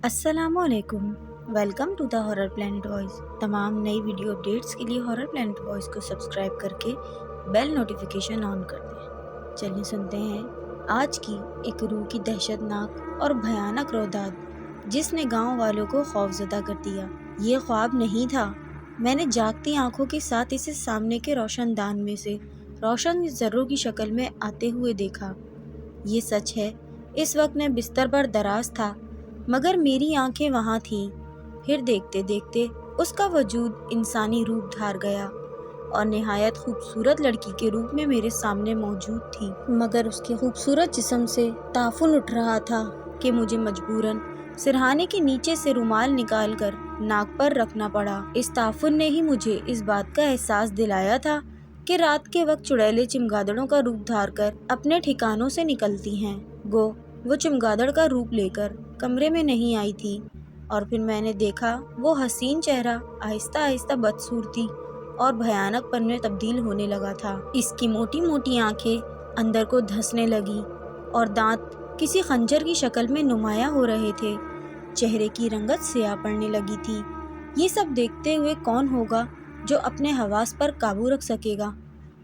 السلام علیکم، welcome to the horror planet voice. تمام نئی ویڈیو اپڈیٹس کے لیے ہارر پلینٹ وائس کو سبسکرائب کر کے بیل نوٹیفیکیشن آن کر دیں۔ چلیے سنتے ہیں آج کی ایک روح کی دہشت ناک اور بھیانک روداد جس نے گاؤں والوں کو خوفزدہ کر دیا۔ یہ خواب نہیں تھا، میں نے جاگتی آنکھوں کے ساتھ اسے سامنے کے روشن دان میں سے روشن ذروں کی شکل میں آتے ہوئے دیکھا۔ یہ سچ ہے، اس وقت میں بستر پر دراز تھا مگر میری آنکھیں وہاں تھیں۔ پھر دیکھتے دیکھتے اس کا وجود انسانی روپ دھار گیا اور نہایت خوبصورت لڑکی کے روپ میں میرے سامنے موجود تھی، مگر اس کے خوبصورت جسم سے تعفن اٹھ رہا تھا کہ مجھے مجبوراً سرہانے کے نیچے سے رومال نکال کر ناک پر رکھنا پڑا۔ اس تعفن نے ہی مجھے اس بات کا احساس دلایا تھا کہ رات کے وقت چڑیلیں چمگادڑوں کا روپ دھار کر اپنے ٹھکانوں سے نکلتی ہیں۔ گو وہ چمگادڑ کا روپ لے کر کمرے میں نہیں آئی تھی، اور پھر میں نے دیکھا وہ حسین چہرہ آہستہ آہستہ بدصورتی اور بھیانک پن میں تبدیل ہونے لگا تھا۔ اس کی موٹی موٹی آنکھیں اندر کو دھنسنے لگی اور دانت کسی خنجر کی شکل میں نمایاں ہو رہے تھے۔ چہرے کی رنگت سیاہ پڑنے لگی تھی۔ یہ سب دیکھتے ہوئے کون ہوگا جو اپنے حواس پر قابو رکھ سکے گا؟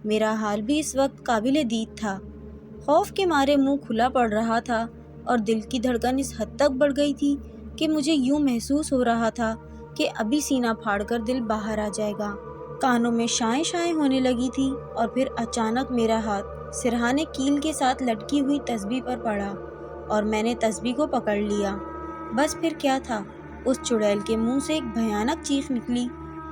میرا حال بھی اس وقت قابل دید تھا۔ خوف کے مارے منہ کھلا پڑ رہا تھا اور دل کی دھڑکن اس حد تک بڑھ گئی تھی کہ مجھے یوں محسوس ہو رہا تھا کہ ابھی سینہ پھاڑ کر دل باہر آ جائے گا۔ کانوں میں شائیں شائیں ہونے لگی تھی اور پھر اچانک میرا ہاتھ سرہانے کیل کے ساتھ لٹکی ہوئی تسبیح پر پڑا اور میں نے تسبیح کو پکڑ لیا۔ بس پھر کیا تھا، اس چڑیل کے منہ سے ایک بھیانک چیخ نکلی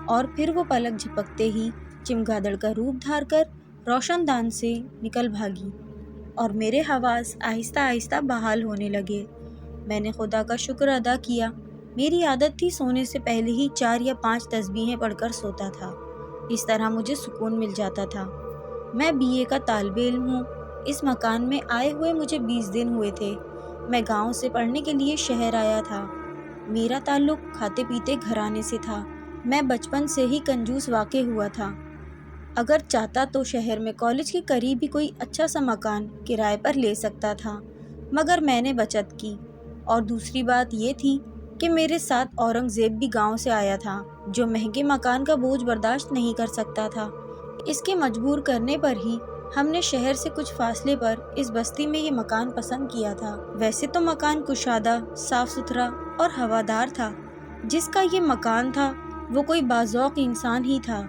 اور پھر وہ پلک جھپکتے ہی چمگادڑ کا روپ دھار کر روشن دان سے نکل بھاگی اور میرے حواس آہستہ آہستہ بحال ہونے لگے۔ میں نے خدا کا شکر ادا کیا۔ میری عادت تھی سونے سے پہلے ہی 4 یا 5 تسبیحیں پڑھ کر سوتا تھا، اس طرح مجھے سکون مل جاتا تھا۔ میں BA کا طالب علم ہوں۔ اس مکان میں آئے ہوئے مجھے 20 دن ہوئے تھے۔ میں گاؤں سے پڑھنے کے لیے شہر آیا تھا۔ میرا تعلق کھاتے پیتے گھرانے سے تھا۔ میں بچپن سے ہی کنجوس واقع ہوا تھا۔ اگر چاہتا تو شہر میں کالج کے قریب ہی کوئی اچھا سا مکان کرائے پر لے سکتا تھا، مگر میں نے بچت کی۔ اور دوسری بات یہ تھی کہ میرے ساتھ اورنگ زیب بھی گاؤں سے آیا تھا جو مہنگے مکان کا بوجھ برداشت نہیں کر سکتا تھا۔ اس کے مجبور کرنے پر ہی ہم نے شہر سے کچھ فاصلے پر اس بستی میں یہ مکان پسند کیا تھا۔ ویسے تو مکان کشادہ، صاف ستھرا اور ہوادار تھا۔ جس کا یہ مکان تھا وہ کوئی باذوق انسان ہی تھا،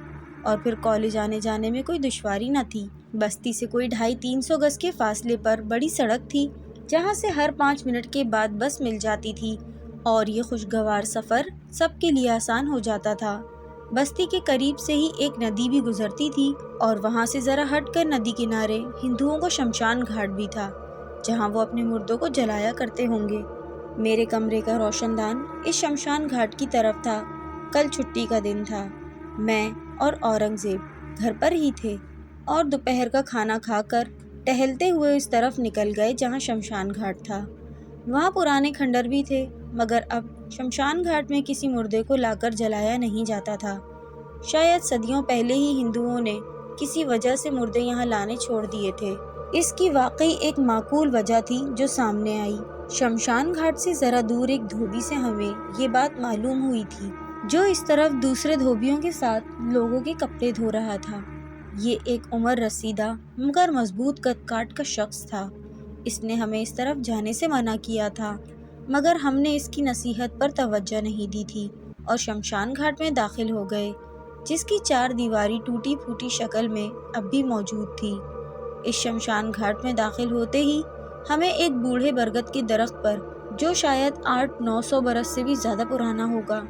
اور پھر کالج آنے جانے میں کوئی دشواری نہ تھی۔ بستی سے کوئی 250-300 گز کے فاصلے پر بڑی سڑک تھی جہاں سے ہر 5 منٹ کے بعد بس مل جاتی تھی اور یہ خوشگوار سفر سب کے لیے آسان ہو جاتا تھا۔ بستی کے قریب سے ہی ایک ندی بھی گزرتی تھی اور وہاں سے ذرا ہٹ کر ندی کنارے ہندوؤں کو شمشان گھاٹ بھی تھا جہاں وہ اپنے مردوں کو جلایا کرتے ہوں گے۔ میرے کمرے کا روشن دان اس شمشان گھاٹ کی طرف تھا۔ کل چھٹی کا دن تھا۔ میں اور اورنگ زیب گھر پر ہی تھے اور دوپہر کا کھانا کھا کر ٹہلتے ہوئے اس طرف نکل گئے جہاں شمشان گھاٹ تھا۔ وہاں پرانے کھنڈر بھی تھے، مگر اب شمشان گھاٹ میں کسی مردے کو لا کر جلایا نہیں جاتا تھا۔ شاید صدیوں پہلے ہی ہندوؤں نے کسی وجہ سے مردے یہاں لانے چھوڑ دیے تھے۔ اس کی واقعی ایک معقول وجہ تھی جو سامنے آئی۔ شمشان گھاٹ سے ذرا دور ایک دھوبی سے ہمیں یہ بات معلوم ہوئی تھی جو اس طرف دوسرے دھوبیوں کے ساتھ لوگوں کے کپڑے دھو رہا تھا۔ یہ ایک عمر رسیدہ مگر مضبوط قد کاٹ کا شخص تھا۔ اس نے ہمیں اس طرف جانے سے منع کیا تھا، مگر ہم نے اس کی نصیحت پر توجہ نہیں دی تھی اور شمشان گھاٹ میں داخل ہو گئے جس کی 4 دیواری ٹوٹی پھوٹی شکل میں اب بھی موجود تھی۔ اس شمشان گھاٹ میں داخل ہوتے ہی ہمیں ایک بوڑھے برگد کے درخت پر، جو شاید 800-900 برس سے بھی زیادہ پرانا ہوگا،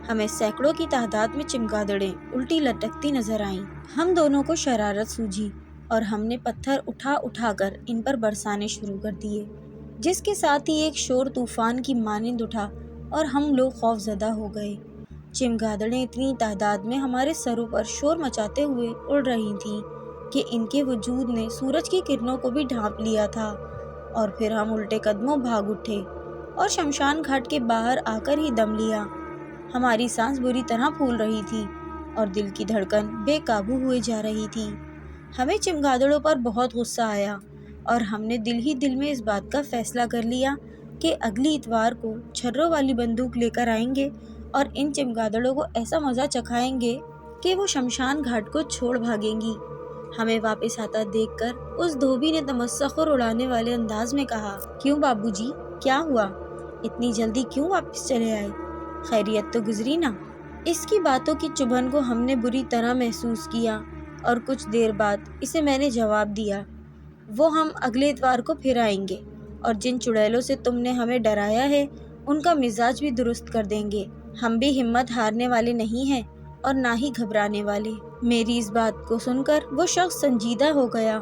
ہمیں سینکڑوں کی تعداد میں چمگادڑیں الٹی لٹکتی نظر آئیں۔ ہم دونوں کو شرارت سوجھی اور ہم نے پتھر اٹھا اٹھا کر ان پر برسانے شروع کر دیے، جس کے ساتھ ہی ایک شور طوفان کی مانند اٹھا اور ہم لوگ خوف زدہ ہو گئے۔ چمگادڑیں اتنی تعداد میں ہمارے سروں پر شور مچاتے ہوئے اڑ رہی تھیں کہ ان کے وجود نے سورج کی کرنوں کو بھی ڈھانپ لیا تھا، اور پھر ہم الٹے قدموں بھاگ اٹھے اور شمشان گھاٹ کے باہر آ کر ہی دم لیا۔ ہماری سانس بری طرح پھول رہی تھی اور دل کی دھڑکن بے قابو ہوئے جا رہی تھی۔ ہمیں چمگادڑوں پر بہت غصہ آیا اور ہم نے دل ہی دل میں اس بات کا فیصلہ کر لیا کہ اگلی اتوار کو چھروں والی بندوق لے کر آئیں گے اور ان چمگادڑوں کو ایسا مزہ چکھائیں گے کہ وہ شمشان گھاٹ کو چھوڑ بھاگیں گی۔ ہمیں واپس آتا دیکھ کر اس دھوبی نے تمسخر اڑانے والے انداز میں کہا، کیوں بابو جی، کیا ہوا؟ اتنی جلدی کیوں واپس چلے آئے؟ خیریت تو گزری نا؟ اس کی باتوں کی چبھن کو ہم نے بری طرح محسوس کیا اور کچھ دیر بعد اسے میں نے جواب دیا، وہ ہم اگلے اتوار کو پھر آئیں گے اور جن چڑیلوں سے تم نے ہمیں ڈرایا ہے ان کا مزاج بھی درست کر دیں گے۔ ہم بھی ہمت ہارنے والے نہیں ہیں اور نہ ہی گھبرانے والے۔ میری اس بات کو سن کر وہ شخص سنجیدہ ہو گیا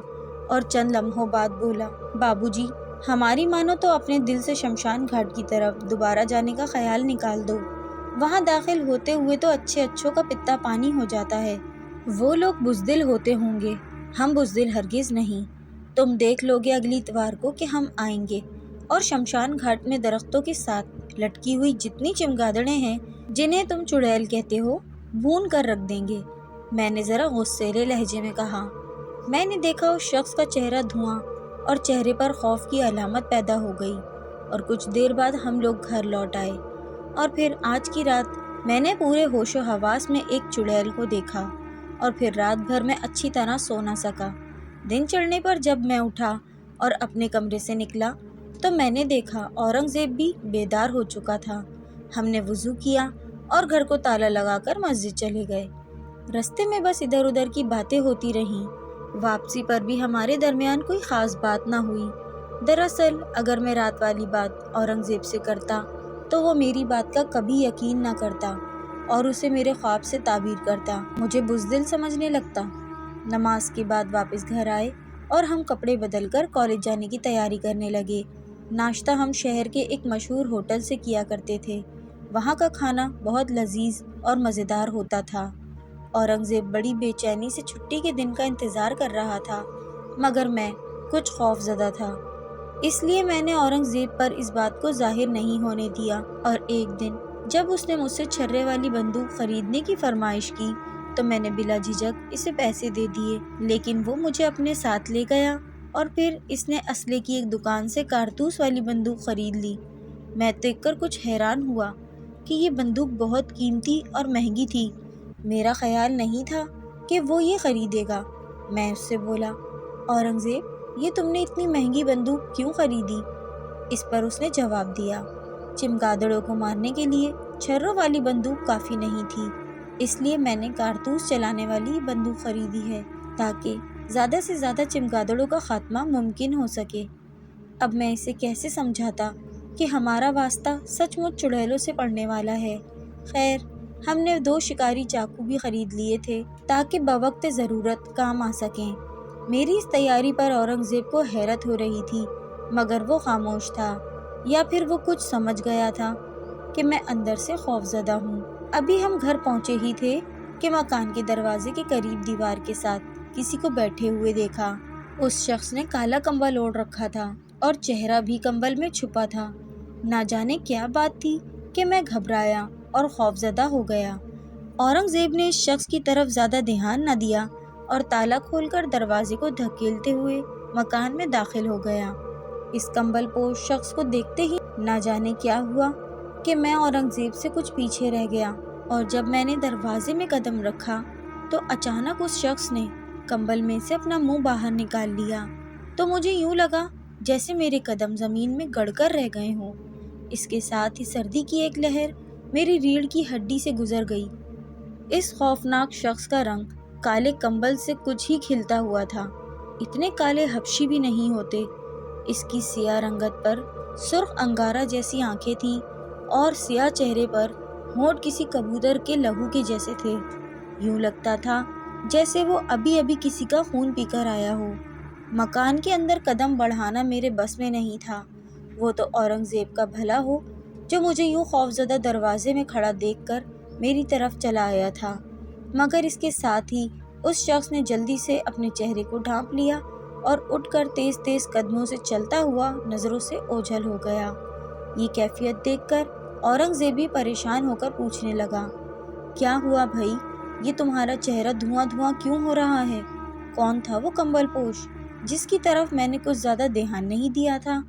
اور چند لمحوں بعد بولا، بابو جی، ہماری مانو تو اپنے دل سے شمشان گھاٹ کی طرف دوبارہ جانے کا خیال نکال دو۔ وہاں داخل ہوتے ہوئے تو اچھوں کا پتا پانی ہو جاتا ہے۔ وہ لوگ بزدل ہوتے ہوں گے، ہم بزدل ہرگز نہیں۔ تم دیکھ لو گے اگلی اتوار کو کہ ہم آئیں گے اور شمشان گھاٹ میں درختوں کے ساتھ لٹکی ہوئی جتنی چمگادڑیں ہیں جنہیں تم چڑیل کہتے ہو بھون کر رکھ دیں گے۔ میں نے ذرا غصیلے لہجے میں کہا۔ میں نے دیکھا اس شخص کا چہرہ دھواں اور چہرے پر خوف کی علامت پیدا ہو گئی اور کچھ دیر بعد ہم لوگ گھر لوٹ آئے اور پھر آج کی رات میں نے پورے ہوش و حواس میں ایک چڑیل کو دیکھا اور پھر رات بھر میں اچھی طرح سو نہ سکا۔ دن چڑھنے پر جب میں اٹھا اور اپنے کمرے سے نکلا تو میں نے دیکھا اورنگزیب بھی بیدار ہو چکا تھا۔ ہم نے وضو کیا اور گھر کو تالا لگا کر مسجد چلے گئے۔ رستے میں بس ادھر ادھر کی باتیں ہوتی رہیں۔ واپسی پر بھی ہمارے درمیان کوئی خاص بات نہ ہوئی۔ دراصل اگر میں رات والی بات اورنگزیب سے کرتا تو وہ میری بات کا کبھی یقین نہ کرتا اور اسے میرے خواب سے تعبیر کرتا، مجھے بزدل سمجھنے لگتا۔ نماز کے بعد واپس گھر آئے اور ہم کپڑے بدل کر کالج جانے کی تیاری کرنے لگے۔ ناشتہ ہم شہر کے ایک مشہور ہوٹل سے کیا کرتے تھے۔ وہاں کا کھانا بہت لذیذ اور مزیدار ہوتا تھا۔ اورنگزیب بڑی بے چینی سے چھٹی کے دن کا انتظار کر رہا تھا، مگر میں کچھ خوف زدہ تھا، اس لیے میں نے اورنگزیب پر اس بات کو ظاہر نہیں ہونے دیا۔ اور ایک دن جب اس نے مجھ سے چھرے والی بندوق خریدنے کی فرمائش کی تو میں نے بلا جھجک اسے پیسے دے دیے، لیکن وہ مجھے اپنے ساتھ لے گیا اور پھر اس نے اسلحے کی ایک دکان سے کارتوس والی بندوق خرید لی۔ میں دیکھ کر کچھ حیران ہوا کہ یہ بندوق بہت قیمتی اور مہنگی تھی۔ میرا خیال نہیں تھا کہ وہ یہ خریدے گا۔ میں اس سے بولا، اورنگزیب، یہ تم نے اتنی مہنگی بندوق کیوں خریدی؟ اس پر اس نے جواب دیا، چمگادڑوں کو مارنے کے لیے چھروں والی بندوق کافی نہیں تھی، اس لیے میں نے کارتوس چلانے والی بندوق خریدی ہے تاکہ زیادہ سے زیادہ چمگادڑوں کا خاتمہ ممکن ہو سکے۔ اب میں اسے کیسے سمجھاتا کہ ہمارا واسطہ سچ مچ چڑیلوں سے پڑنے والا ہے۔ خیر، ہم نے 2 شکاری چاقو بھی خرید لیے تھے تاکہ بوقت ضرورت کام آ سکیں۔ میری اس تیاری پر اورنگزیب کو حیرت ہو رہی تھی، مگر وہ خاموش تھا، یا پھر وہ کچھ سمجھ گیا تھا کہ میں اندر سے خوف زدہ ہوں۔ ابھی ہم گھر پہنچے ہی تھے کہ مکان کے دروازے کے قریب دیوار کے ساتھ کسی کو بیٹھے ہوئے دیکھا۔ اس شخص نے کالا کمبل اوڑھ رکھا تھا اور چہرہ بھی کمبل میں چھپا تھا۔ نہ جانے کیا بات تھی کہ میں گھبرایا اور خوف زدہ ہو گیا۔ اورنگزیب نے اس شخص کی طرف زیادہ دھیان نہ دیا اور تالا کھول کر دروازے کو دھکیلتے ہوئے مکان میں داخل ہو گیا۔ اس کمبل پوش شخص کو دیکھتے ہی نہ جانے کیا ہوا کہ میں اورنگزیب سے کچھ پیچھے رہ گیا، اور جب میں نے دروازے میں قدم رکھا تو اچانک اس شخص نے کمبل میں سے اپنا منہ باہر نکال لیا، تو مجھے یوں لگا جیسے میرے قدم زمین میں گڑ کر رہ گئے ہوں۔ اس کے ساتھ ہی سردی کی ایک لہر میری ریڑھ کی ہڈی سے گزر گئی۔ اس خوفناک شخص کا رنگ کالے کمبل سے کچھ ہی کھلتا ہوا تھا، اتنے کالے حبشی بھی نہیں ہوتے۔ اس کی سیاہ رنگت پر سرخ انگارہ جیسی آنکھیں تھیں اور سیاہ چہرے پر ہونٹ کسی کبوتر کے لہو کے جیسے تھے۔ یوں لگتا تھا جیسے وہ ابھی ابھی کسی کا خون پی کر آیا ہو۔ مکان کے اندر قدم بڑھانا میرے بس میں نہیں تھا۔ وہ تو اورنگزیب کا بھلا ہو جو مجھے یوں خوفزدہ دروازے میں کھڑا دیکھ کر میری طرف چلا آیا تھا، مگر اس کے ساتھ ہی اس شخص نے جلدی سے اپنے چہرے کو ڈھانپ لیا اور اٹھ کر تیز تیز قدموں سے چلتا ہوا نظروں سے اوجھل ہو گیا۔ یہ کیفیت دیکھ کر اورنگزیب بھی پریشان ہو کر پوچھنے لگا، کیا ہوا بھائی، یہ تمہارا چہرہ دھواں دھواں کیوں ہو رہا ہے؟ کون تھا وہ کمبل پوش جس کی طرف میں نے کچھ زیادہ دھیان نہیں دیا تھا؟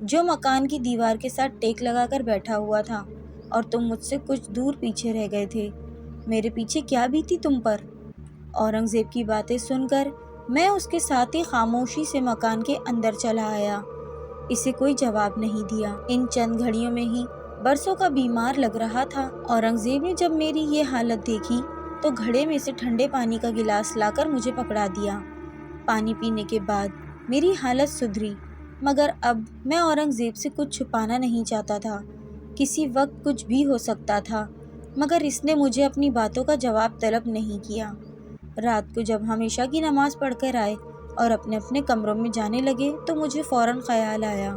جو مکان کی دیوار کے ساتھ ٹیک لگا کر بیٹھا ہوا تھا، اور تم مجھ سے کچھ دور پیچھے رہ گئے تھے۔ میرے پیچھے کیا بیتی تم پر؟ اورنگزیب کی باتیں سن کر میں اس کے ساتھ ہی خاموشی سے مکان کے اندر چلا آیا۔ اسے کوئی جواب نہیں دیا۔ ان چند گھڑیوں میں ہی برسوں کا بیمار لگ رہا تھا۔ اورنگزیب نے جب میری یہ حالت دیکھی تو گھڑے میں سے ٹھنڈے پانی کا گلاس لا کر مجھے پکڑا دیا۔ پانی پینے کے بعد میری حالت سدھری، مگر اب میں اورنگزیب سے کچھ چھپانا نہیں چاہتا تھا۔ کسی وقت کچھ بھی ہو سکتا تھا، مگر اس نے مجھے اپنی باتوں کا جواب طلب نہیں کیا۔ رات کو جب ہم عشاء کی نماز پڑھ کر آئے اور اپنے اپنے کمروں میں جانے لگے تو مجھے فوراً خیال آیا،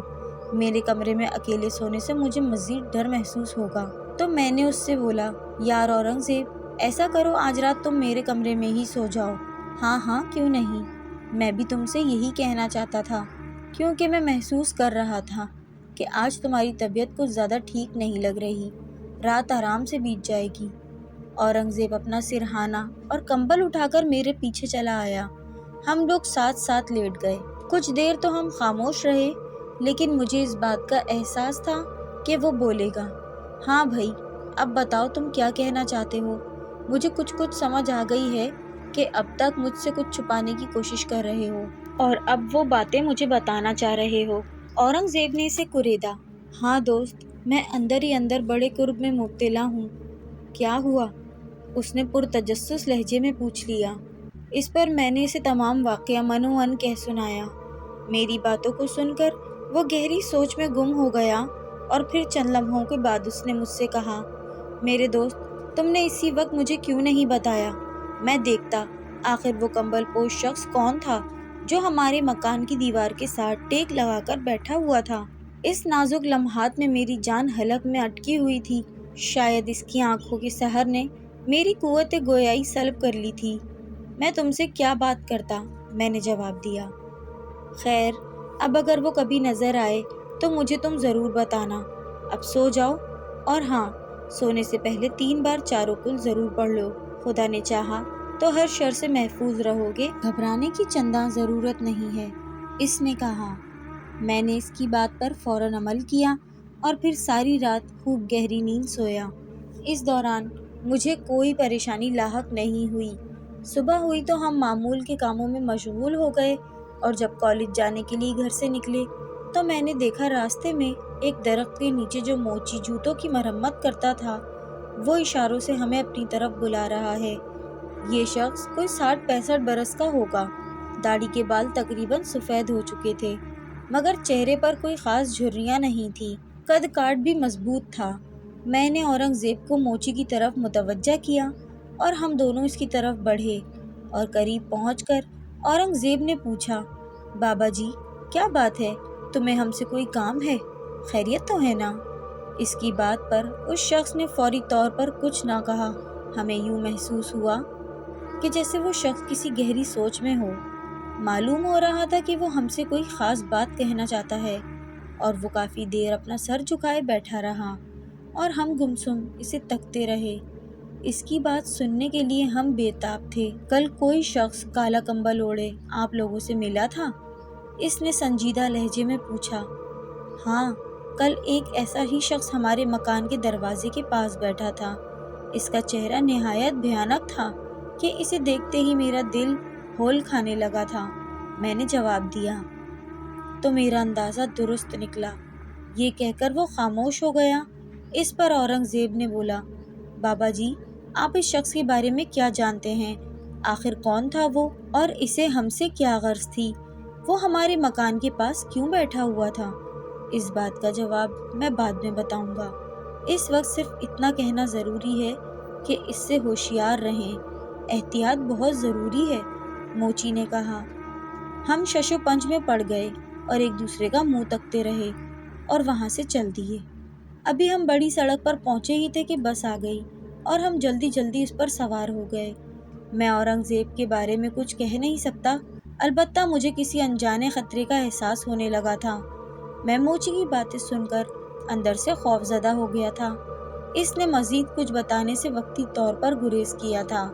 میرے کمرے میں اکیلے سونے سے مجھے مزید ڈر محسوس ہوگا۔ تو میں نے اس سے بولا، یار اورنگزیب، ایسا کرو آج رات تم میرے کمرے میں ہی سو جاؤ۔ ہاں ہاں، کیوں نہیں، میں بھی تم سے یہی کہنا چاہتا تھا، کیونکہ میں محسوس کر رہا تھا کہ آج تمہاری طبیعت کچھ زیادہ ٹھیک نہیں لگ رہی۔ رات آرام سے بیت جائے گی۔ اورنگزیب اپنا سرہانہ اور کمبل اٹھا کر میرے پیچھے چلا آیا۔ ہم لوگ ساتھ ساتھ لیٹ گئے۔ کچھ دیر تو ہم خاموش رہے، لیکن مجھے اس بات کا احساس تھا کہ وہ بولے گا۔ ہاں بھائی، اب بتاؤ تم کیا کہنا چاہتے ہو؟ مجھے کچھ سمجھ آ گئی ہے کہ اب تک مجھ سے کچھ چھپانے کی کوشش کر رہے ہو، اور اب وہ باتیں مجھے بتانا چاہ رہے ہو۔ اورنگزیب نے اسے کریدا۔ ہاں دوست، میں اندر ہی اندر بڑے کرب میں مبتلا ہوں۔ کیا ہوا؟ اس نے پرتجسس لہجے میں پوچھ لیا۔ اس پر میں نے اسے تمام واقعہ من کہہ سنایا۔ میری باتوں کو سن کر وہ گہری سوچ میں گم ہو گیا، اور پھر چند لمحوں کے بعد اس نے مجھ سے کہا، میرے دوست، تم نے اسی وقت مجھے کیوں نہیں بتایا؟ میں دیکھتا آخر وہ کمبل پوش شخص کون تھا جو ہمارے مکان کی دیوار کے ساتھ ٹیک لگا کر بیٹھا ہوا تھا۔ اس نازک لمحات میں میری جان حلق میں اٹکی ہوئی تھی۔ شاید اس کی آنکھوں کے سحر نے میری قوت گویائی سلب کر لی تھی۔ میں تم سے کیا بات کرتا، میں نے جواب دیا۔ خیر، اب اگر وہ کبھی نظر آئے تو مجھے تم ضرور بتانا۔ اب سو جاؤ، اور ہاں، سونے سے پہلے 3 بار چاروں کل ضرور پڑھ لو۔ خدا نے چاہا تو ہر شر سے محفوظ رہو گے، گھبرانے کی چنداں ضرورت نہیں ہے، اس نے کہا۔ میں نے اس کی بات پر فوراً عمل کیا اور پھر ساری رات خوب گہری نیند سویا۔ اس دوران مجھے کوئی پریشانی لاحق نہیں ہوئی۔ صبح ہوئی تو ہم معمول کے کاموں میں مشغول ہو گئے، اور جب کالج جانے کے لیے گھر سے نکلے تو میں نے دیکھا راستے میں ایک درخت کے نیچے جو موچی جوتوں کی مرمت کرتا تھا، وہ اشاروں سے ہمیں اپنی طرف بلا رہا ہے۔ یہ شخص کوئی 60-65 برس کا ہوگا۔ داڑھی کے بال تقریباً سفید ہو چکے تھے، مگر چہرے پر کوئی خاص جھریاں نہیں تھیں۔ قد کاٹ بھی مضبوط تھا۔ میں نے اورنگزیب کو موچی کی طرف متوجہ کیا اور ہم دونوں اس کی طرف بڑھے، اور قریب پہنچ کر اورنگزیب نے پوچھا، بابا جی، کیا بات ہے؟ تمہیں ہم سے کوئی کام ہے؟ خیریت تو ہے نا؟ اس کی بات پر اس شخص نے فوری طور پر کچھ نہ کہا۔ ہمیں یوں محسوس ہوا کہ جیسے وہ شخص کسی گہری سوچ میں ہو۔ معلوم ہو رہا تھا کہ وہ ہم سے کوئی خاص بات کہنا چاہتا ہے، اور وہ کافی دیر اپنا سر جھکائے بیٹھا رہا، اور ہم گمسم اسے تکتے رہے۔ اس کی بات سننے کے لیے ہم بے تاب تھے۔ کل کوئی شخص کالا کمبل اوڑھے آپ لوگوں سے ملا تھا؟ اس نے سنجیدہ لہجے میں پوچھا۔ ہاں، کل ایک ایسا ہی شخص ہمارے مکان کے دروازے کے پاس بیٹھا تھا۔ اس کا چہرہ نہایت بھیانک تھا کہ اسے دیکھتے ہی میرا دل ہول کھانے لگا تھا، میں نے جواب دیا۔ تو میرا اندازہ درست نکلا۔ یہ کہہ کر وہ خاموش ہو گیا۔ اس پر اورنگزیب نے بولا، بابا جی، آپ اس شخص کے بارے میں کیا جانتے ہیں؟ آخر کون تھا وہ، اور اسے ہم سے کیا غرض تھی؟ وہ ہمارے مکان کے پاس کیوں بیٹھا ہوا تھا؟ اس بات کا جواب میں بعد میں بتاؤں گا۔ اس وقت صرف اتنا کہنا ضروری ہے کہ اس سے ہوشیار رہیں، احتیاط بہت ضروری ہے، موچی نے کہا۔ ہم شش و پنج میں پڑ گئے اور ایک دوسرے کا منہ تکتے رہے، اور وہاں سے چل دیے۔ ابھی ہم بڑی سڑک پر پہنچے ہی تھے کہ بس آ گئی، اور ہم جلدی جلدی اس پر سوار ہو گئے۔ میں اورنگزیب کے بارے میں کچھ کہہ نہیں سکتا، البتہ مجھے کسی انجانے خطرے کا احساس ہونے لگا تھا۔ میں موچی کی باتیں سن کر اندر سے خوف زدہ ہو گیا تھا۔ اس نے مزید کچھ بتانے سے وقتی طور پر گریز کیا تھا۔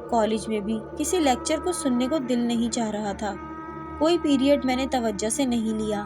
کالج میں بھی کسی لیکچر کو سننے کو دل نہیں چاہ رہا تھا۔ کوئی پیریڈ میں نے توجہ سے نہیں لیا۔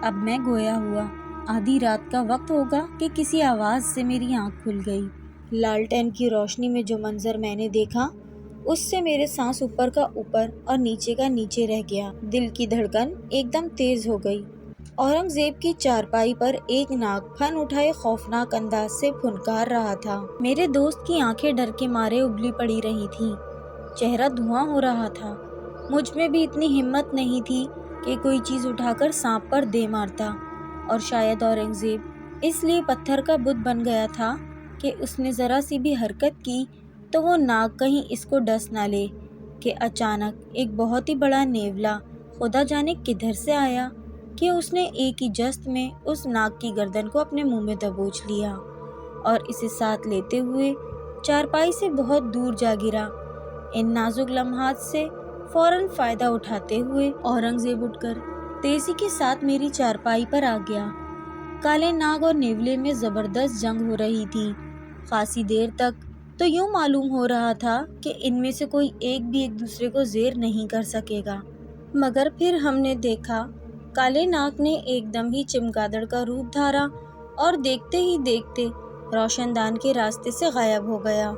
اب میں گویا ہوا آدھی رات کا وقت ہوگا کہ کسی آواز سے میری آنکھ کھل گئی۔ لالٹین کی روشنی میں جو منظر میں نے دیکھا اس سے میرے سانس اوپر کا اوپر اور نیچے کا نیچے رہ گیا۔ دل کی دھڑکن ایک دم تیز ہو گئی۔ اورنگزیب کی چارپائی پر ایک ناگ پھن اٹھائے خوفناک انداز سے پھنکار رہا تھا۔ میرے دوست کی آنکھیں ڈر کے مارے ابلی پڑی رہی تھیں، چہرہ دھواں ہو رہا تھا۔ مجھ میں بھی اتنی ہمت نہیں تھی کہ کوئی چیز اٹھا کر سانپ پر دے مارتا، اور شاید اورنگزیب اس لیے پتھر کا بت بن گیا تھا کہ اس نے ذرا سی بھی حرکت کی تو وہ ناگ کہیں اس کو ڈس نہ لے کہ اچانک ایک بہت ہی بڑا نیولا خدا جانے کدھر سے آیا کہ اس نے ایک ہی جست میں اس ناگ کی گردن کو اپنے منہ میں دبوچ لیا اور اسے ساتھ لیتے ہوئے چارپائی سے بہت دور جا گرا۔ ان نازک لمحات سے فوراً فائدہ اٹھاتے ہوئے اورنگزیب اٹھ کر تیزی کے ساتھ میری چارپائی پر آ گیا۔ کالے ناگ اور نیولے میں زبردست جنگ ہو رہی تھی۔ خاصی دیر تک تو یوں معلوم ہو رہا تھا کہ ان میں سے کوئی ایک بھی ایک دوسرے کو زیر نہیں کر سکے گا، مگر پھر ہم نے دیکھا کالے ناگ نے ایک دم ہی چمگادڑ کا روپ دھارا اور دیکھتے ہی دیکھتے روشن دان کے راستے سے غائب ہو گیا،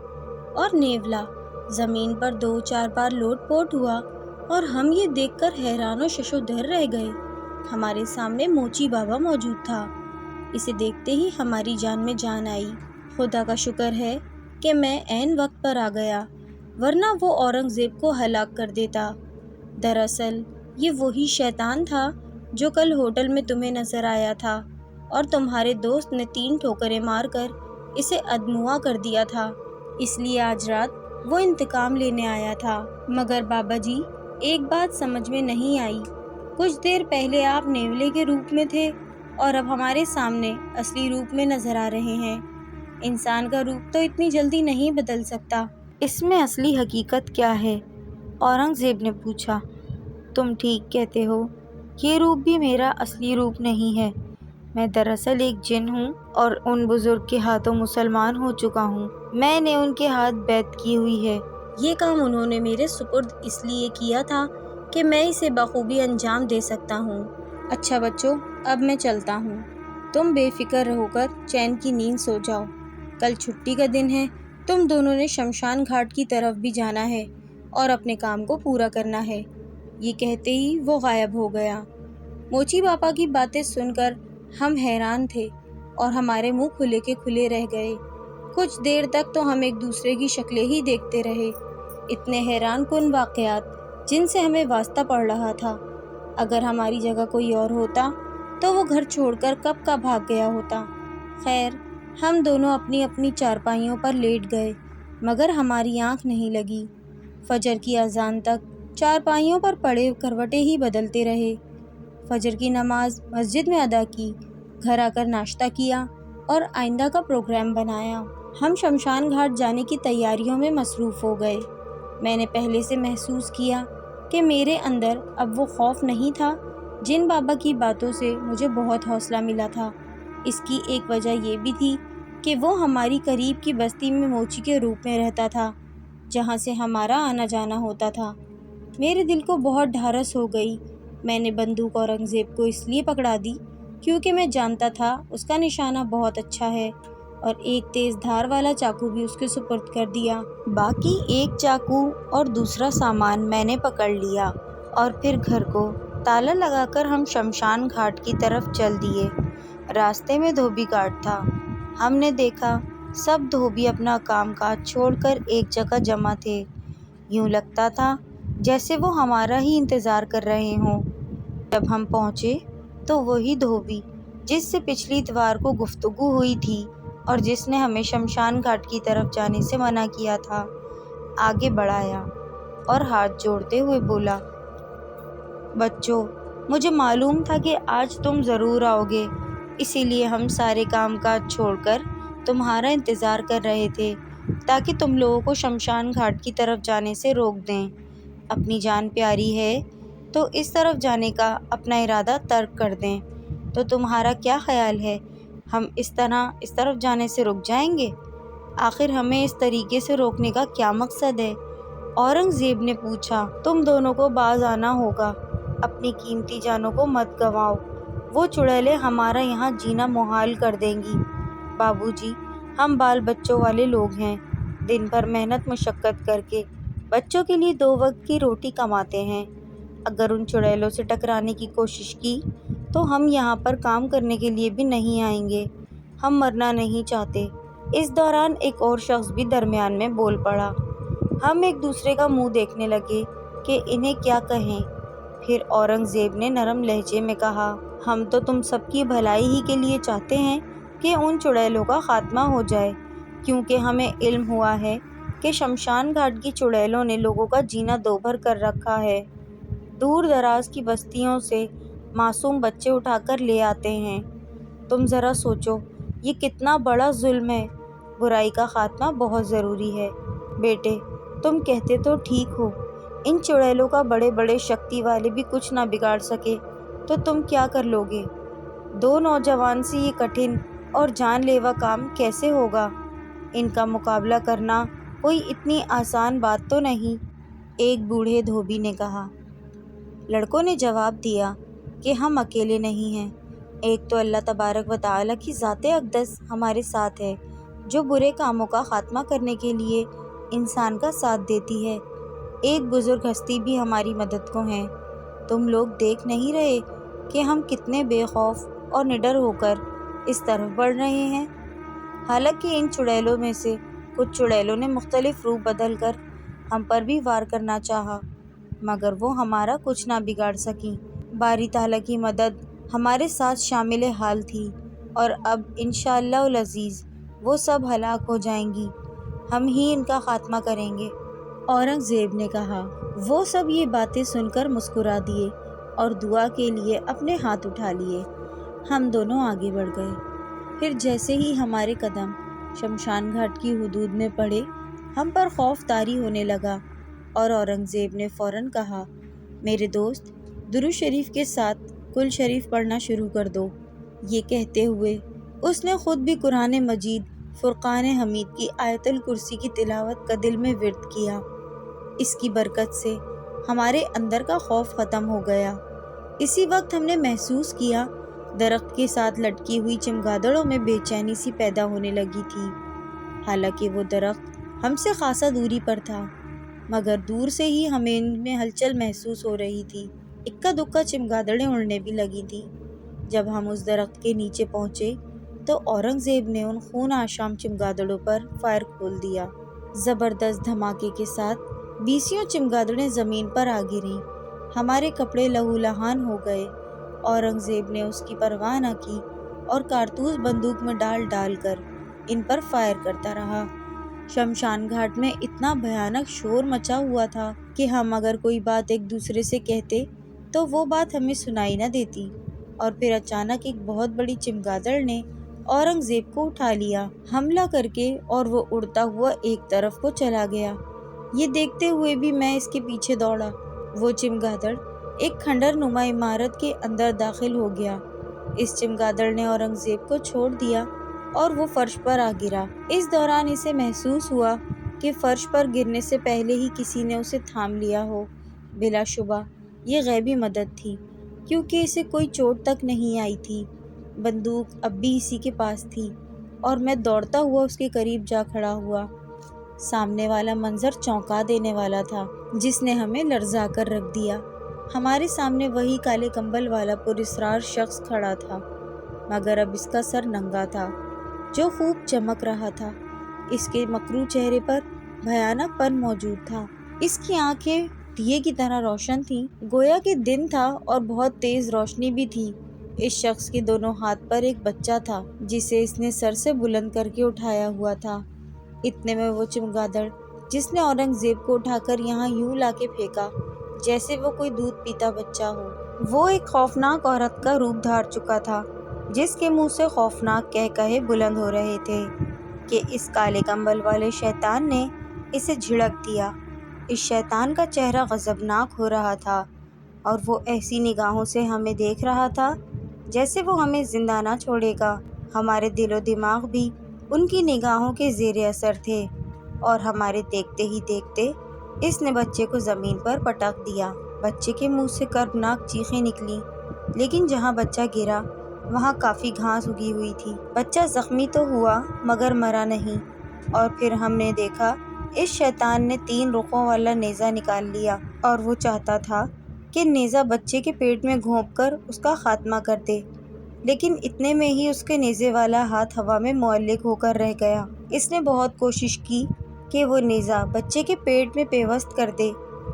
اور نیولا زمین پر 2-4 بار لوٹ پوٹ ہوا اور ہم یہ دیکھ کر حیران و ششودر رہ گئے۔ ہمارے سامنے موچی بابا موجود تھا۔ اسے دیکھتے ہی ہماری جان میں جان آئی۔ خدا کا شکر ہے کہ میں عین وقت پر آ گیا، ورنہ وہ اورنگزیب کو ہلاک کر دیتا۔ دراصل یہ وہی شیطان تھا جو کل ہوٹل میں تمہیں نظر آیا تھا اور تمہارے دوست نے 3 ٹھوکریں مار کر اسے ادموا کر دیا تھا، اس لیے آج رات وہ انتقام لینے آیا تھا۔ مگر بابا جی، ایک بات سمجھ میں نہیں آئی، کچھ دیر پہلے آپ نیولے کے روپ میں تھے اور اب ہمارے سامنے اصلی روپ میں نظر آ رہے ہیں۔ انسان کا روپ تو اتنی جلدی نہیں بدل سکتا۔ اس میں اصلی حقیقت کیا ہے؟ اورنگزیب نے پوچھا۔ تم ٹھیک کہتے ہو، یہ روپ بھی میرا اصلی روپ نہیں ہے۔ میں دراصل ایک جن ہوں اور ان بزرگ کے ہاتھوں مسلمان ہو چکا ہوں۔ میں نے ان کے ہاتھ بیعت کی ہوئی ہے۔ یہ کام انہوں نے میرے سپرد اس لیے کیا تھا کہ میں اسے بخوبی انجام دے سکتا ہوں۔ اچھا بچوں، اب میں چلتا ہوں۔ تم بے فکر رہو کر چین کی نیند سو جاؤ۔ کل چھٹی کا دن ہے، تم دونوں نے شمشان گھاٹ کی طرف بھی جانا ہے اور اپنے کام کو پورا کرنا ہے۔ یہ کہتے ہی وہ غائب ہو گیا۔ موچی باپا کی باتیں سن کر ہم حیران تھے اور ہمارے منہ کھلے کے کھلے رہ گئے۔ کچھ دیر تک تو ہم ایک دوسرے کی شکلیں ہی دیکھتے رہے۔ اتنے حیران کن واقعات جن سے ہمیں واسطہ پڑ رہا تھا۔ اگر ہماری جگہ کوئی اور ہوتا تو وہ گھر چھوڑ کر کب کا بھاگ گیا ہوتا۔ خیر، ہم دونوں اپنی اپنی چارپائیوں پر لیٹ گئے، مگر ہماری آنکھ نہیں لگی۔ فجر کی اذان تک چارپائیوں پر پڑے کروٹیں ہی بدلتے رہے۔ فجر کی نماز مسجد میں ادا کی، گھر آ کر ناشتہ کیا اور آئندہ کا پروگرام بنایا۔ ہم شمشان گھاٹ جانے کی تیاریوں میں مصروف ہو گئے۔ میں نے پہلے سے محسوس کیا کہ میرے اندر اب وہ خوف نہیں تھا جن بابا کی باتوں سے مجھے بہت حوصلہ ملا تھا۔ اس کی ایک وجہ یہ بھی تھی کہ وہ ہماری قریب کی بستی میں موچی کے روپ میں رہتا تھا، جہاں سے ہمارا آنا جانا ہوتا تھا۔ میرے دل کو بہت ڈھارس ہو گئی۔ میں نے بندوق اورنگزیب کو اس لیے پکڑا دی کیونکہ میں جانتا تھا اس کا نشانہ بہت اچھا ہے، اور ایک تیز دھار والا چاقو بھی اس کے سپرد کر دیا۔ باقی ایک چاقو اور دوسرا سامان میں نے پکڑ لیا، اور پھر گھر کو تالا لگا کر ہم شمشان گھاٹ کی طرف چل دیے۔ راستے میں دھوبی گھاٹ تھا۔ ہم نے دیکھا سب دھوبی اپنا کام کاج چھوڑ کر ایک جگہ جمع تھے۔ یوں لگتا تھا جیسے وہ ہمارا ہی انتظار کر رہے ہوں۔ جب ہم پہنچے تو وہی دھوبی جس سے پچھلی اتوار کو گفتگو ہوئی تھی اور جس نے ہمیں شمشان گھاٹ کی طرف جانے سے منع کیا تھا، آگے بڑھایا اور ہاتھ جوڑتے ہوئے بولا، بچوں، مجھے معلوم تھا کہ آج تم ضرور آؤ گے، اسی لیے ہم سارے کام کاج چھوڑ کر تمہارا انتظار کر رہے تھے تاکہ تم لوگوں کو شمشان گھاٹ کی طرف جانے سے روک دیں۔ اپنی جان پیاری ہے تو اس طرف جانے کا اپنا ارادہ ترک کر دیں۔ تو تمہارا کیا خیال ہے، ہم اس طرف جانے سے رک جائیں گے؟ آخر ہمیں اس طریقے سے روکنے کا کیا مقصد ہے؟ اورنگزیب نے پوچھا۔ تم دونوں کو باز آنا ہوگا، اپنی قیمتی جانوں کو مت گنواؤ۔ وہ چڑیلیں ہمارا یہاں جینا محال کر دیں گی۔ بابو جی، ہم بال بچوں والے لوگ ہیں، دن بھر محنت مشقت کر کے بچوں کے لیے 2 وقت کی روٹی کماتے ہیں۔ اگر ان چڑیلوں سے ٹکرانے کی کوشش کی تو ہم یہاں پر کام کرنے کے لیے بھی نہیں آئیں گے۔ ہم مرنا نہیں چاہتے۔ اس دوران ایک اور شخص بھی درمیان میں بول پڑا۔ ہم ایک دوسرے کا منہ دیکھنے لگے کہ انہیں کیا کہیں۔ پھر اورنگزیب نے نرم لہجے میں کہا، ہم تو تم سب کی بھلائی ہی کے لیے چاہتے ہیں کہ ان چڑیلوں کا خاتمہ ہو جائے، کیونکہ ہمیں علم ہوا ہے کہ شمشان گھاٹ کی چڑیلوں نے لوگوں کا جینا دوبھر کر رکھا ہے۔ دور دراز کی بستیوں سے معصوم بچے اٹھا کر لے آتے ہیں۔ تم ذرا سوچو، یہ کتنا بڑا ظلم ہے۔ برائی کا خاتمہ بہت ضروری ہے۔ بیٹے، تم کہتے تو ٹھیک ہو، ان چڑیلوں کا بڑے بڑے شکتی والے بھی کچھ نہ بگاڑ سکے تو تم کیا کر لو گے؟ 2 نوجوان سے یہ کٹھن اور جان لیوا کام کیسے ہوگا؟ ان کا مقابلہ کرنا کوئی اتنی آسان بات تو نہیں، ایک بوڑھے دھوبی نے کہا۔ لڑکوں نے جواب دیا کہ ہم اکیلے نہیں ہیں، ایک تو اللہ تبارک و تعالیٰ کی ذات اقدس ہمارے ساتھ ہے، جو برے کاموں کا خاتمہ کرنے کے لیے انسان کا ساتھ دیتی ہے۔ ایک بزرگ ہستی بھی ہماری مدد کو ہیں۔ تم لوگ دیکھ نہیں رہے کہ ہم کتنے بے خوف اور نڈر ہو کر اس طرف بڑھ رہے ہیں؟ حالانکہ ان چڑیلوں میں سے کچھ چڑیلوں نے مختلف روپ بدل کر ہم پر بھی وار کرنا چاہا، مگر وہ ہمارا کچھ نہ بگاڑ سکیں۔ باری تعالیٰ کی مدد ہمارے ساتھ شامل حال تھی، اور اب انشاءاللہ العزیز وہ سب ہلاک ہو جائیں گی، ہم ہی ان کا خاتمہ کریں گے۔ اورنگزیب نے کہا۔ وہ سب یہ باتیں سن کر مسکرا دیے اور دعا کے لیے اپنے ہاتھ اٹھا لیے۔ ہم دونوں آگے بڑھ گئے۔ پھر جیسے ہی ہمارے قدم شمشان گھاٹ کی حدود میں پڑے، ہم پر خوف طاری ہونے لگا، اور اورنگزیب نے فوراً کہا، میرے دوست، درود شریف کے ساتھ کل شریف پڑھنا شروع کر دو۔ یہ کہتے ہوئے اس نے خود بھی قرآن مجید فرقان حمید کی آیت الکرسی کی تلاوت کا دل میں ورد کیا۔ اس کی برکت سے ہمارے اندر کا خوف ختم ہو گیا۔ اسی وقت ہم نے محسوس کیا درخت کے ساتھ لٹکی ہوئی چمگادڑوں میں بے چینی سی پیدا ہونے لگی تھی۔ حالانکہ وہ درخت ہم سے خاصا دوری پر تھا، مگر دور سے ہی ہمیں ان میں ہلچل محسوس ہو رہی تھی۔ اکا دکا چمگادڑیں اڑنے بھی لگی تھیں۔ جب ہم اس درخت کے نیچے پہنچے تو اورنگزیب نے ان خون آشام چمگادڑوں پر فائر کھول دیا۔ زبردست دھماکے کے ساتھ 20 چمگادڑیں زمین پر آ گریں۔ ہمارے کپڑے لہو لہان ہو گئے۔ اورنگزیب نے اس کی پرواہ نہ کی اور کارتوس بندوق میں ڈال ڈال کر ان پر فائر کرتا رہا۔ شمشان گھاٹ میں اتنا بھیانک شور مچا ہوا تھا کہ ہم اگر کوئی بات ایک دوسرے سے کہتے تو وہ بات ہمیں سنائی نہ دیتی، اور پھر اچانک ایک بہت بڑی چمگادڑ نے اورنگزیب کو اٹھا لیا، حملہ کر کے، اور وہ اڑتا ہوا ایک طرف کو چلا گیا۔ یہ دیکھتے ہوئے بھی میں اس کے پیچھے دوڑا۔ وہ چمگادڑ ایک کھنڈر نما عمارت کے اندر داخل ہو گیا۔ اس چمگادڑ نے اورنگزیب کو چھوڑ دیا اور وہ فرش پر آ گرا۔ اس دوران اسے محسوس ہوا کہ فرش پر گرنے سے پہلے ہی کسی نے اسے تھام لیا ہو۔ بلا شبہ یہ غیبی مدد تھی، کیونکہ اسے کوئی چوٹ تک نہیں آئی تھی۔ بندوق اب بھی اسی کے پاس تھی، اور میں دوڑتا ہوا اس کے قریب جا کھڑا ہوا۔ سامنے والا منظر چونکا دینے والا تھا، جس نے ہمیں لرزا کر رکھ دیا۔ ہمارے سامنے وہی کالے کمبل والا پراسرار شخص کھڑا تھا، مگر اب اس کا سر ننگا تھا، جو خوب چمک رہا تھا۔ اس کے مکروہ چہرے پر بھیانک پن موجود تھا۔ اس کی آنکھیں دیے کی طرح روشن تھیں، گویا کہ دن تھا اور بہت تیز روشنی بھی تھی۔ اس شخص کے دونوں ہاتھ پر ایک بچہ تھا، جسے اس نے سر سے بلند کر کے اٹھایا ہوا تھا۔ اتنے میں وہ چمگادڑ، جس نے اورنگزیب کو اٹھا کر یہاں یوں لا کے پھینکا جیسے وہ کوئی دودھ پیتا بچہ ہو، وہ ایک خوفناک عورت کا روپ دھار چکا تھا، جس کے منہ سے خوفناک قہقہے بلند ہو رہے تھے کہ اس کالے کمبل والے شیطان نے اسے جھڑک دیا۔ اس شیطان کا چہرہ غضبناک ہو رہا تھا، اور وہ ایسی نگاہوں سے ہمیں دیکھ رہا تھا جیسے وہ ہمیں زندہ نہ چھوڑے گا۔ ہمارے دل و دماغ بھی ان کی نگاہوں کے زیر اثر تھے، اور ہمارے دیکھتے ہی دیکھتے اس نے بچے کو زمین پر پٹک دیا۔ بچے کے منہ سے کربناک چیخیں نکلیں، لیکن جہاں بچہ گرا وہاں کافی گھاس اگی ہوئی تھی۔ بچہ زخمی تو ہوا مگر مرا نہیں۔ اور پھر ہم نے دیکھا اس شیطان نے 3 رخوں والا نیزہ نکال لیا اور وہ چاہتا تھا کہ نیزہ بچے کے پیٹ میں گھونپ کر اس کا خاتمہ کر دے، لیکن اتنے میں ہی اس کے نیزے والا ہاتھ ہوا میں معلق ہو کر رہ گیا۔ اس نے بہت کوشش کی کہ وہ نیزہ بچے کے پیٹ میں پیوست کر دے،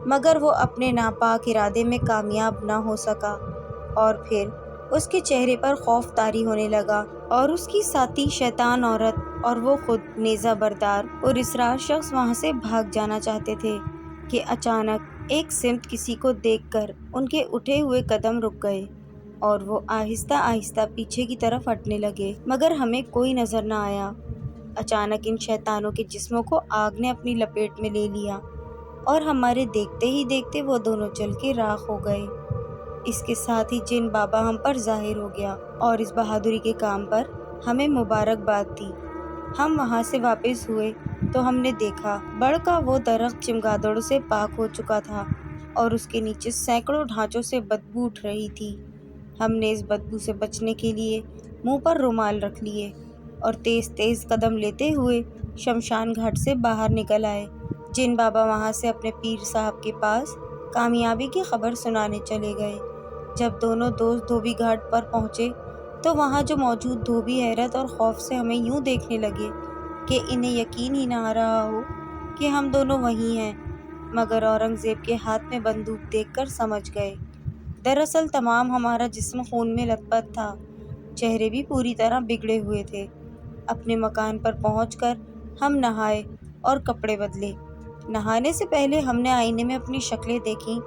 مگر وہ اپنے ناپاک ارادے میں کامیاب نہ ہو سکا، اور پھر اس کے چہرے پر خوف طاری ہونے لگا، اور اس کی ساتھی شیطان عورت اور وہ خود نیزہ بردار اور اسرار شخص وہاں سے بھاگ جانا چاہتے تھے کہ اچانک ایک سمت کسی کو دیکھ کر ان کے اٹھے ہوئے قدم رک گئے اور وہ آہستہ آہستہ پیچھے کی طرف ہٹنے لگے، مگر ہمیں کوئی نظر نہ آیا۔ اچانک ان شیطانوں کے جسموں کو آگ نے اپنی لپیٹ میں لے لیا اور ہمارے دیکھتے ہی دیکھتے وہ دونوں جل کے راکھ ہو گئے۔ اس کے ساتھ ہی جن بابا ہم پر ظاہر ہو گیا اور اس بہادری کے کام پر ہمیں مبارکباد دی۔ ہم وہاں سے واپس ہوئے تو ہم نے دیکھا بڑھ کا وہ درخت چمگادڑوں سے پاک ہو چکا تھا اور اس کے نیچے سینکڑوں ڈھانچوں سے بدبو اٹھ رہی تھی۔ ہم نے اس بدبو سے بچنے کے لیے منہ پر رومال رکھ لیے اور تیز تیز قدم لیتے ہوئے شمشان گھاٹ سے باہر نکل آئے۔ جن بابا وہاں سے اپنے پیر صاحب کے پاس کامیابی کی خبر سنانے چلے گئے۔ جب دونوں دوست دھوبی گھاٹ پر پہنچے تو وہاں جو موجود دھوبی حیرت اور خوف سے ہمیں یوں دیکھنے لگے کہ انہیں یقین ہی نہ آ رہا ہو کہ ہم دونوں وہی ہیں، مگر اورنگزیب کے ہاتھ میں بندوق دیکھ کر سمجھ گئے۔ دراصل تمام ہمارا جسم خون میں لت پت تھا، چہرے بھی پوری طرح بگڑے ہوئے تھے۔ اپنے مکان پر پہنچ کر ہم نہائے اور کپڑے بدلے۔ نہانے سے پہلے ہم نے آئینے میں اپنی شکلیں دیکھیں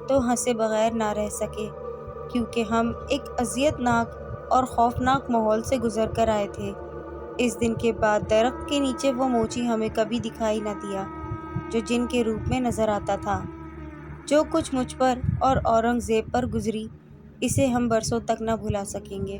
تو ہنسے بغیر نہ رہ سکے، کیونکہ ہم ایک اذیت ناک اور خوفناک ماحول سے گزر کر آئے تھے۔ اس دن کے بعد درخت کے نیچے وہ موچی ہمیں کبھی دکھائی نہ دیا جو جن کے روپ میں نظر آتا تھا۔ جو کچھ مجھ پر اور اورنگزیب پر گزری اسے ہم برسوں تک نہ بھلا سکیں گے۔